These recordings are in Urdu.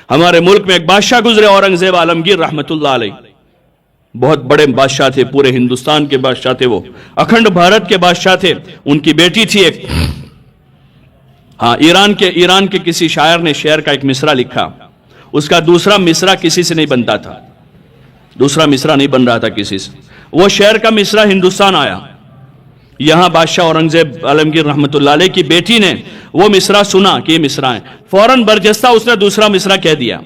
ہمارے ملک میں ایک بادشاہ گزرے اورنگزیب عالمگیر رحمتullah علیہ، بہت بڑے بادشاہ تھے، پورے ہندوستان کے بادشاہ تھے، وہ اکھنڈ بھارت کے بادشاہ تھے۔ ان کی بیٹی تھی ایک، ایران کے کسی شاعر نے شعر کا ایک مصرع لکھا، اس کا دوسرا مصرع کسی سے نہیں بنتا تھا، دوسرا مصرع نہیں بن رہا تھا کسی سے، وہ شعر کا مصرع ہندوستان آیا، یہاں بادشاہ اورنگزیب عالمگیر رحمتullah علیہ کی بیٹی نے وہ مصرع سنا کہ یہ مصرع ہے، فوراً برجستہ اس نے دوسرا مصرع کہہ دیا،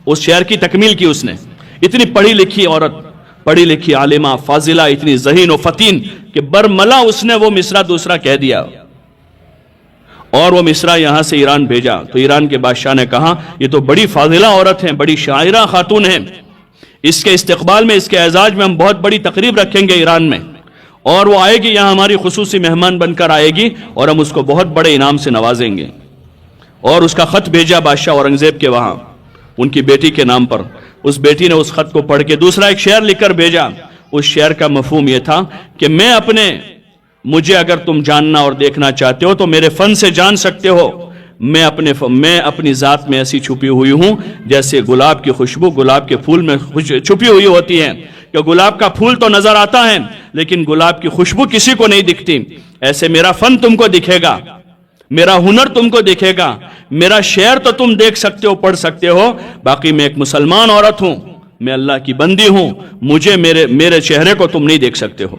اس شعر کی تکمیل کی اس نے۔ اتنی پڑھی لکھی عورت، پڑھی لکھی عالمہ فاضلہ، اتنی ذہین و فتین کہ برملا اس نے وہ مصرع دوسرا کہہ دیا، اور وہ مصرع یہاں سے ایران بھیجا۔ تو ایران کے بادشاہ نے کہا یہ تو بڑی فاضلہ عورت ہیں، بڑی شاعرہ خاتون ہیں، اس کے استقبال میں، اس کے اعزاز میں ہم بہت بڑی تقریب رکھیں گے ایران میں، اور وہ آئے گی یہاں، ہماری خصوصی مہمان بن کر آئے گی، اور ہم اس کو بہت بڑے انعام سے نوازیں گے۔ اور اس کا خط بھیجا بادشاہ اورنگزیب کے وہاں ان کی بیٹی کے نام پر۔ اس بیٹی نے اس خط کو پڑھ کے دوسرا ایک شعر لکھ کر بھیجا۔ اس شعر کا مفہوم یہ تھا کہ مجھے اگر تم جاننا اور دیکھنا چاہتے ہو تو میرے فن سے جان سکتے ہو، میں اپنی ذات میں ایسی چھپی ہوئی ہوں جیسے گلاب کی خوشبو گلاب کے پھول میں چھپی ہوئی ہوتی ہے، کہ گلاب کا پھول تو نظر آتا ہے لیکن گلاب کی خوشبو کسی کو نہیں دکھتی، ایسے میرا فن تم کو دکھے گا، میرا ہنر تم کو دکھے گا، میرا شعر تو تم دیکھ سکتے ہو، پڑھ سکتے ہو، باقی میں ایک مسلمان عورت ہوں، میں اللہ کی بندی ہوں، مجھے میرے چہرے کو تم نہیں دیکھ سکتے ہو۔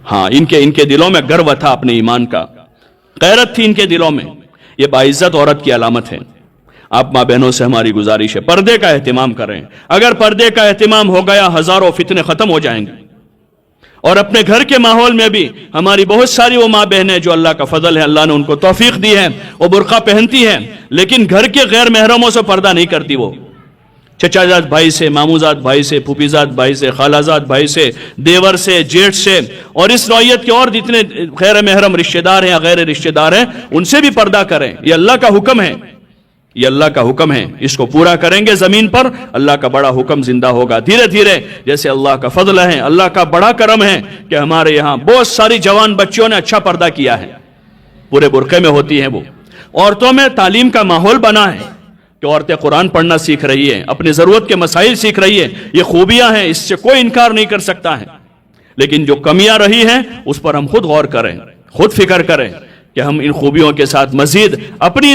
ہاں، ان کے دلوں میں گرو تھا اپنے ایمان کا، غیرت تھی ان کے دلوں میں، یہ باعزت عورت کی علامت ہے۔ آپ ماں بہنوں سے ہماری گزارش ہے، پردے کا اہتمام کریں، اگر پردے کا اہتمام ہو گیا ہزاروں فتنے ختم ہو جائیں گے۔ اور اپنے گھر کے ماحول میں بھی ہماری بہت ساری وہ ماں بہنیں جو اللہ کا فضل ہے، اللہ نے ان کو توفیق دی ہے، وہ برقع پہنتی ہیں لیکن گھر کے غیر محرموں سے پردہ نہیں کرتی، وہ چچا زاد بھائی سے، مامو زاد بھائی سے، پھوپھی زاد بھائی سے، خالہ زاد بھائی سے، دیور سے، جیٹھ سے، اور اس نوعیت کے اور جتنے غیر محرم رشتہ دار ہیں یا غیر رشتہ دار ہیں ان سے بھی پردہ کریں، یہ اللہ کا حکم ہے، یہ اللہ کا حکم ہے، اس کو پورا کریں گے زمین پر اللہ کا بڑا حکم زندہ ہوگا۔ دھیرے دھیرے جیسے اللہ کا فضل ہے، اللہ کا بڑا کرم ہے کہ ہمارے یہاں بہت ساری جوان بچیوں نے اچھا پردہ کیا ہے، پورے برقعے میں ہوتی ہیں، وہ عورتوں میں تعلیم کا ماحول بنا ہے کہ عورتیں قرآن پڑھنا سیکھ رہی ہیں، اپنی ضرورت کے مسائل سیکھ رہی ہیں، یہ خوبیاں ہیں، اس سے کوئی انکار نہیں کر سکتا ہے، لیکن جو کمیاں رہی ہیں اس پر ہم خود غور کریں، خود فکر کریں کہ ہم ان خوبیوں کے ساتھ مزید اپنی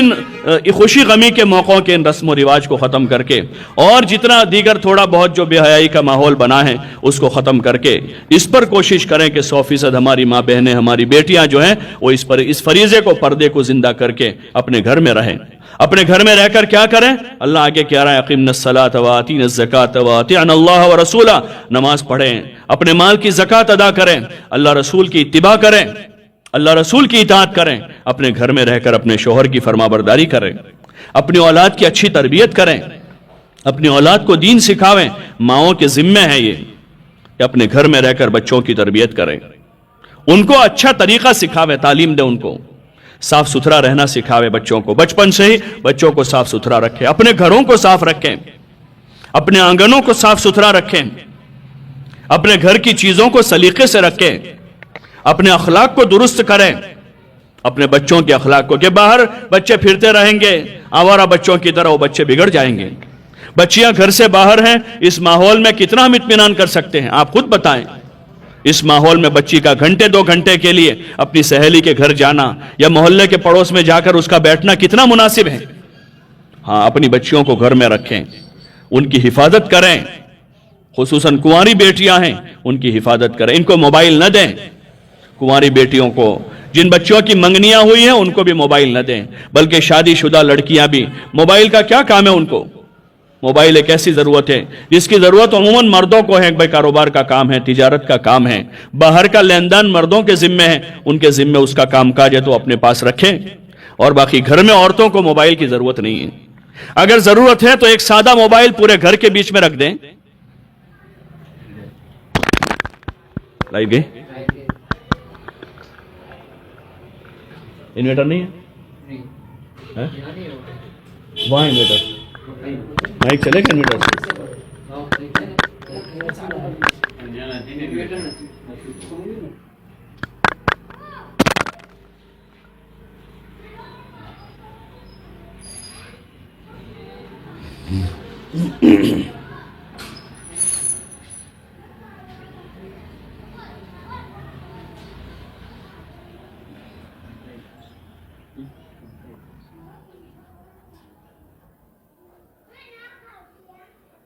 خوشی غمی کے موقعوں کے ان رسم و رواج کو ختم کر کے، اور جتنا دیگر تھوڑا بہت جو بے حیائی کا ماحول بنا ہے اس کو ختم کر کے اس پر کوشش کریں کہ 100% ہماری ماں بہنیں، ہماری بیٹیاں جو ہیں وہ اس فریضے کو، پردے کو زندہ کر کے اپنے گھر میں رہیں۔ اپنے گھر میں رہ کر کیا کریں؟ اللہ آگے کہہ رہا ہے اقیمنا الصلاۃ وآتینا الزکاۃ واطیعنا اللہ ورسولہ، نماز پڑھیں، اپنے مال کی زکوٰۃ ادا کریں، اللہ رسول کی اتباع کریں، اللہ رسول کی اطاعت کریں، اپنے گھر میں رہ کر اپنے شوہر کی فرمانبرداری کریں، اپنی اولاد کی اچھی تربیت کریں، اپنی اولاد کو دین سکھاویں۔ ماؤں کے ذمہ ہے یہ کہ اپنے گھر میں رہ کر بچوں کی تربیت کریں، ان کو اچھا طریقہ سکھاویں، تعلیم دیں، ان کو صاف ستھرا رہنا سکھاوے، بچوں کو بچپن سے ہی بچوں کو صاف ستھرا رکھیں، اپنے گھروں کو صاف رکھیں، اپنے آنگنوں کو صاف ستھرا رکھیں، اپنے گھر کی چیزوں کو سلیقے سے رکھیں، اپنے اخلاق کو درست کریں، اپنے بچوں کے اخلاق کو، کہ باہر بچے پھرتے رہیں گے آوارہ بچوں کی طرح، وہ بچے بگڑ جائیں گے۔ بچیاں گھر سے باہر ہیں، اس ماحول میں کتنا ہم اطمینان کر سکتے ہیں؟ آپ خود بتائیں، اس ماحول میں بچی کا گھنٹے 2 گھنٹے کے لیے اپنی سہیلی کے گھر جانا یا محلے کے پڑوس میں جا کر اس کا بیٹھنا کتنا مناسب ہے؟ ہاں، اپنی بچیوں کو گھر میں رکھیں، ان کی حفاظت کریں، خصوصاً کنواری بیٹیاں ہیں ان کی حفاظت کریں، ان کو موبائل نہ دیں، کنواری بیٹیوں کو، جن بچوں کی منگنیاں ہوئی ہیں ان کو بھی موبائل نہ دیں، بلکہ شادی شدہ لڑکیاں بھی، موبائل کا کیا کام ہے ان کو؟ موبائل ایک ایسی ضرورت ہے جس کی ضرورت عموماً مردوں کو ہے، بھائی کاروبار کا کام ہے، تجارت کا کام ہے، باہر کا لین دین مردوں کے ذمہ ہے، ان کے ذمہ اس کا کام کاج ہے تو اپنے پاس رکھیں، اور باقی گھر میں عورتوں کو موبائل کی ضرورت نہیں ہے۔ اگر ضرورت ہے تو ایک سادہ موبائل پورے گھر کے بیچ میں رکھ دیں۔ لائٹ گئی؟ انویٹر نہیں ہے؟ وہاں انویٹر مائک چلے گا انویٹر سے؟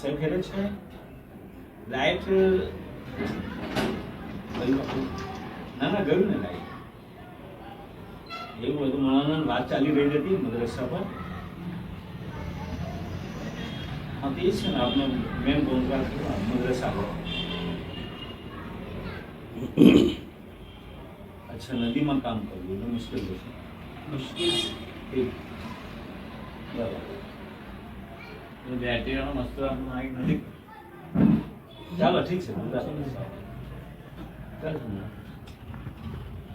સાહેબ ખેડે છે લાઈટ ના ગયું ને લાઈટ એવું બધું માણસને વાત ચાલી રહી હતી મદ્રસા પર. હા તે છે ને આપણે મેન કોન્ટ્રાક્ટ મદ્રસા પર. અચ્છા નદીમાં કામ કરવું એટલે મુશ્કેલ છે. મુશ્કેલ બરાબર. બેટરીનો મસ્તો આવી નથી. ચાલો ઠીક છે.